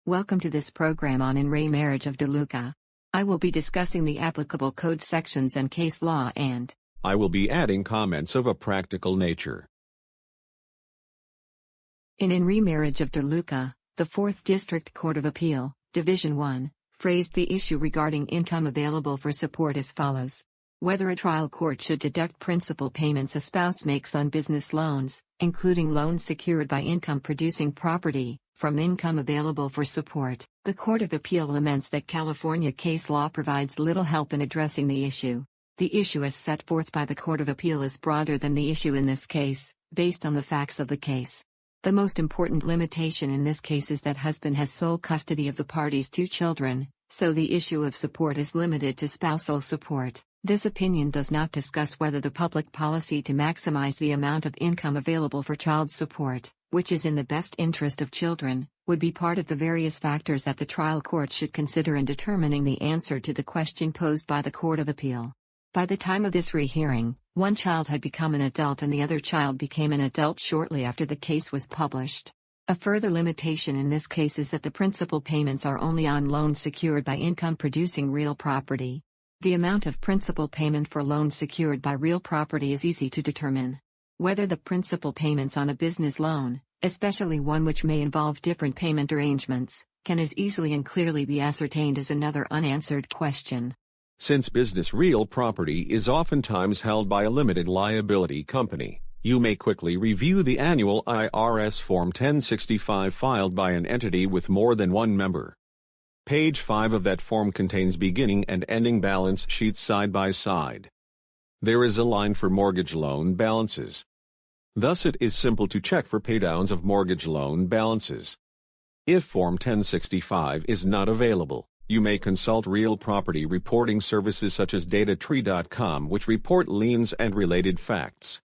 Welcome to this program on In Re Marriage of DeLuca. I will be discussing the applicable code sections and case law, and I will be adding comments of a practical nature. In Re Marriage of DeLuca, the 4th District Court of Appeal, Division 1, phrased the issue regarding income available for support as follows. Whether a trial court should deduct principal payments a spouse makes on business loans, including loans secured by income-producing property, from income available for support. The Court of Appeal laments that California case law provides little help in addressing the issue. The issue as set forth by the Court of Appeal is broader than the issue in this case, based on the facts of the case. The most important limitation in this case is that husband has sole custody of the party's 2 children, so the issue of support is limited to spousal support. This opinion does not discuss whether the public policy to maximize the amount of income available for child support, which is in the best interest of children, would be part of the various factors that the trial court should consider in determining the answer to the question posed by the Court of Appeal. By the time of this rehearing, one child had become an adult and the other child became an adult shortly after the case was published. A further limitation in this case is that the principal payments are only on loans secured by income-producing real property. The amount of principal payment for loans secured by real property is easy to determine. Whether the principal payments on a business loan, especially one which may involve different payment arrangements, can as easily and clearly be ascertained as another unanswered question. Since business real property is oftentimes held by a limited liability company, you may quickly review the annual IRS Form 1065 filed by an entity with more than one member. Page 5 of that form contains beginning and ending balance sheets side by side. There is a line for mortgage loan balances. Thus it is simple to check for paydowns of mortgage loan balances. If Form 1065 is not available, you may consult real property reporting services such as datatree.com, which report liens and related facts.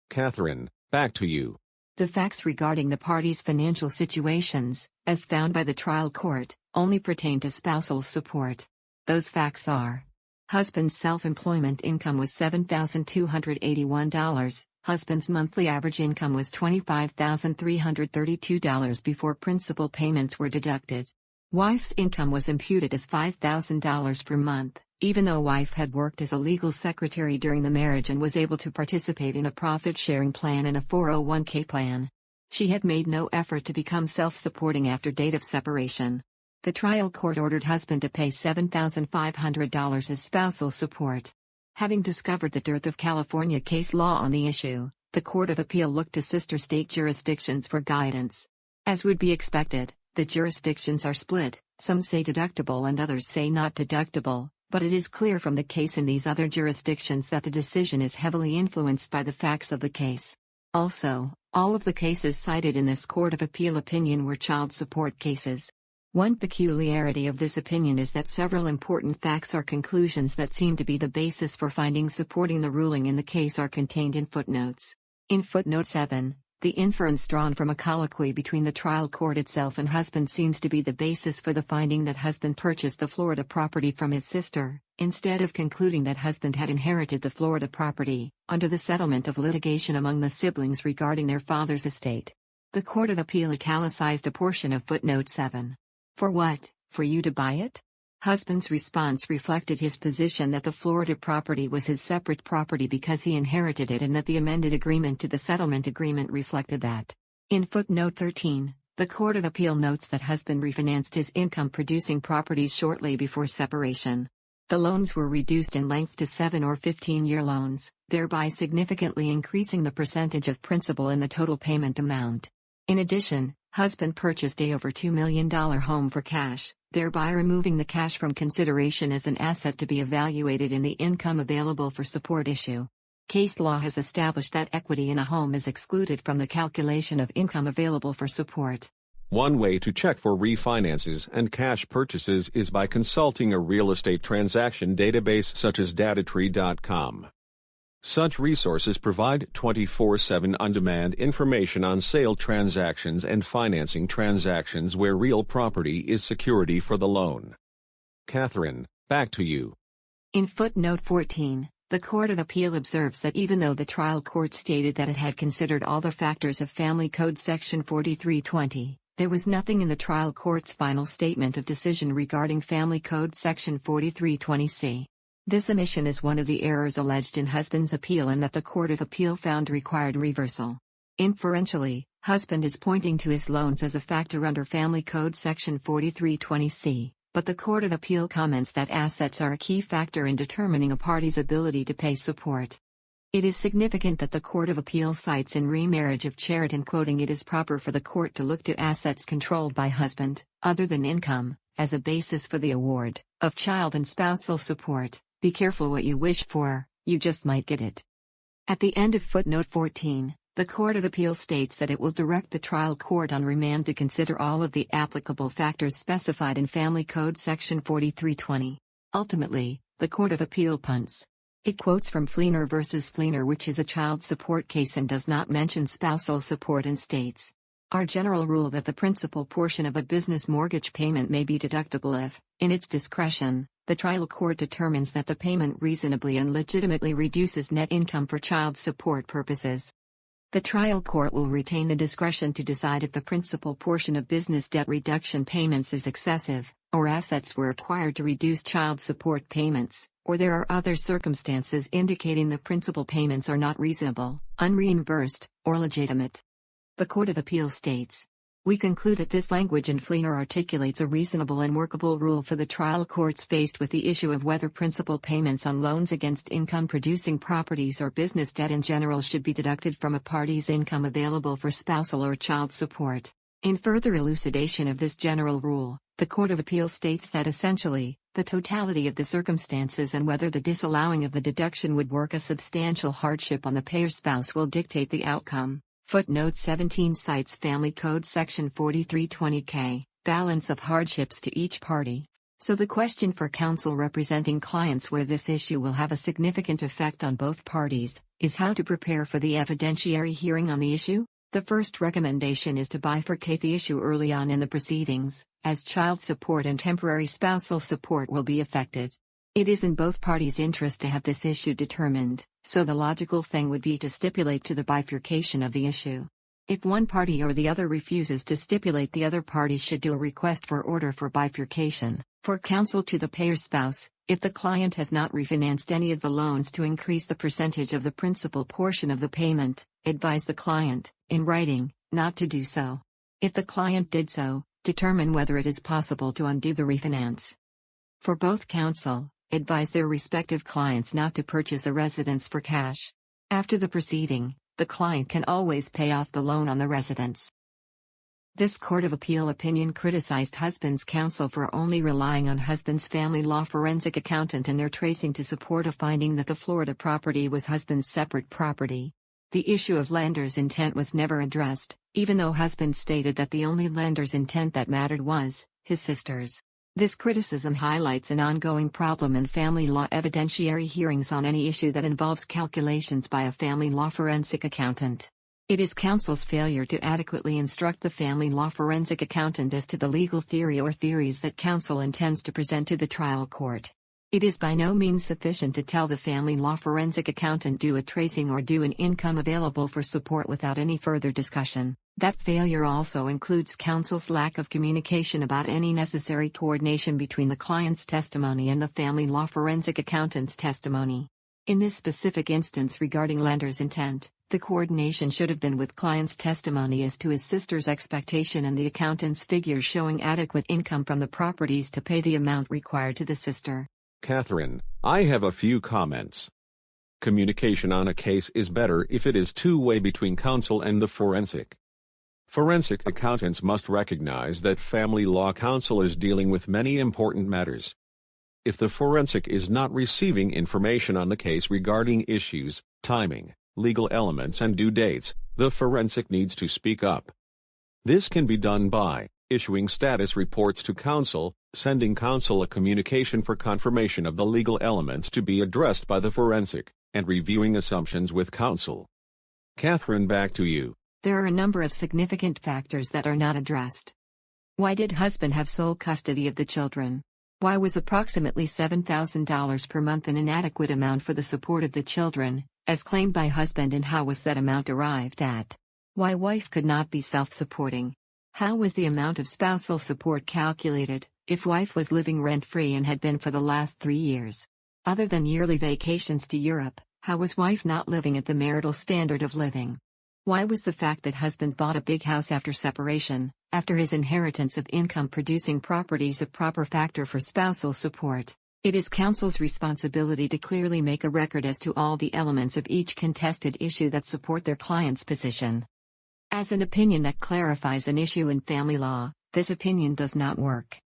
Kathryn, back to you. The facts regarding the parties' financial situations, as found by the trial court, only pertain to spousal support. Those facts are: husband's self-employment income was $7,281, husband's monthly average income was $25,332 before principal payments were deducted. Wife's income was imputed as $5,000 per month, even though wife had worked as a legal secretary during the marriage and was able to participate in a profit-sharing plan and a 401k plan. She had made no effort to become self-supporting after date of separation. The trial court ordered husband to pay $7,500 as spousal support. Having discovered the dearth of California case law on the issue, the Court of Appeal looked to sister state jurisdictions for guidance. As would be expected, the jurisdictions are split, some say deductible and others say not deductible, but it is clear from the case in these other jurisdictions that the decision is heavily influenced by the facts of the case. Also, all of the cases cited in this Court of Appeal opinion were child support cases. One peculiarity of this opinion is that several important facts or conclusions that seem to be the basis for findings supporting the ruling in the case are contained in footnotes. In footnote 7, the inference drawn from a colloquy between the trial court itself and husband seems to be the basis for the finding that husband purchased the Florida property from his sister, instead of concluding that husband had inherited the Florida property, under the settlement of litigation among the siblings regarding their father's estate. The Court of Appeal italicized a portion of footnote 7. For what? For you to buy it? Husband's response reflected his position that the Florida property was his separate property because he inherited it and that the amended agreement to the settlement agreement reflected that. In footnote 13, the Court of Appeal notes that husband refinanced his income-producing properties shortly before separation. The loans were reduced in length to 7 or 15-year loans, thereby significantly increasing the percentage of principal in the total payment amount. In addition, husband purchased a over $2 million home for cash, thereby removing the cash from consideration as an asset to be evaluated in the income available for support issue. Case law has established that equity in a home is excluded from the calculation of income available for support. One way to check for refinances and cash purchases is by consulting a real estate transaction database such as datatree.com. Such resources provide 24/7 on-demand information on sale transactions and financing transactions where real property is security for the loan. Kathryn, back to you. In footnote 14, the Court of Appeal observes that even though the trial court stated that it had considered all the factors of Family Code Section 4320, There was nothing in the trial court's final statement of decision regarding Family Code Section 4320C. This omission is one of the errors alleged in husband's appeal and that the Court of Appeal found required reversal. Inferentially, husband is pointing to his loans as a factor under Family Code Section 4320C, but the Court of Appeal comments that assets are a key factor in determining a party's ability to pay support. It is significant that the Court of Appeal cites in Remarriage of Cheriton, quoting, "It is proper for the court to look to assets controlled by husband, other than income, as a basis for the award of child and spousal support. Be careful what you wish for, you just might get it." At the end of footnote 14, the Court of Appeal states that it will direct the trial court on remand to consider all of the applicable factors specified in Family Code Section 4320. Ultimately, the Court of Appeal punts. It quotes from Fleener v. Fleener, which is a child support case and does not mention spousal support, and states, "Our general rule that the principal portion of a business mortgage payment may be deductible if, in its discretion, the trial court determines that the payment reasonably and legitimately reduces net income for child support purposes. The trial court will retain the discretion to decide if the principal portion of business debt reduction payments is excessive, or assets were acquired to reduce child support payments, or there are other circumstances indicating the principal payments are not reasonable, unreimbursed, or legitimate." The Court of Appeal states, "We conclude that this language in Fleener articulates a reasonable and workable rule for the trial courts faced with the issue of whether principal payments on loans against income-producing properties or business debt in general should be deducted from a party's income available for spousal or child support." In further elucidation of this general rule, the Court of Appeal states that essentially, the totality of the circumstances and whether the disallowing of the deduction would work a substantial hardship on the payer's spouse will dictate the outcome. Footnote 17 cites Family Code Section 4320K, balance of hardships to each party. So the question for counsel representing clients where this issue will have a significant effect on both parties is how to prepare for the evidentiary hearing on the issue. The first recommendation is to bifurcate the issue early on in the proceedings, as child support and temporary spousal support will be affected. It is in both parties' interest to have this issue determined, so the logical thing would be to stipulate to the bifurcation of the issue. If one party or the other refuses to stipulate, the other party should do a request for order for bifurcation, for counsel to the payer's spouse. If the client has not refinanced any of the loans to increase the percentage of the principal portion of the payment, advise the client, in writing, not to do so. If the client did so, determine whether it is possible to undo the refinance. For both counsel, advise their respective clients not to purchase a residence for cash. After the proceeding, the client can always pay off the loan on the residence. This Court of Appeal opinion criticized husband's counsel for only relying on husband's family law forensic accountant and their tracing to support a finding that the Florida property was husband's separate property. The issue of lender's intent was never addressed, even though husband stated that the only lender's intent that mattered was his sister's. This criticism highlights an ongoing problem in family law evidentiary hearings on any issue that involves calculations by a family law forensic accountant. It is counsel's failure to adequately instruct the family law forensic accountant as to the legal theory or theories that counsel intends to present to the trial court. It is by no means sufficient to tell the family law forensic accountant do a tracing or do an income available for support without any further discussion. That failure also includes counsel's lack of communication about any necessary coordination between the client's testimony and the family law forensic accountant's testimony. In this specific instance regarding lender's intent, the coordination should have been with client's testimony as to his sister's expectation and the accountant's figures showing adequate income from the properties to pay the amount required to the sister. Kathryn, I have a few comments. Communication on a case is better if it is two-way between counsel and the forensic. Forensic accountants must recognize that family law counsel is dealing with many important matters. If the forensic is not receiving information on the case regarding issues, timing, legal elements and due dates, the forensic needs to speak up. This can be done by issuing status reports to counsel, sending counsel a communication for confirmation of the legal elements to be addressed by the forensic, and reviewing assumptions with counsel. Kathryn, back to you. There are a number of significant factors that are not addressed. Why did husband have sole custody of the children? Why was approximately $7,000 per month an inadequate amount for the support of the children, as claimed by husband, and how was that amount arrived at? Why wife could not be self-supporting? How was the amount of spousal support calculated, if wife was living rent-free and had been for the last 3 years? Other than yearly vacations to Europe, how was wife not living at the marital standard of living? Why was the fact that husband bought a big house after separation, after his inheritance of income-producing properties, a proper factor for spousal support? It is counsel's responsibility to clearly make a record as to all the elements of each contested issue that support their client's position. As an opinion that clarifies an issue in family law, this opinion does not work.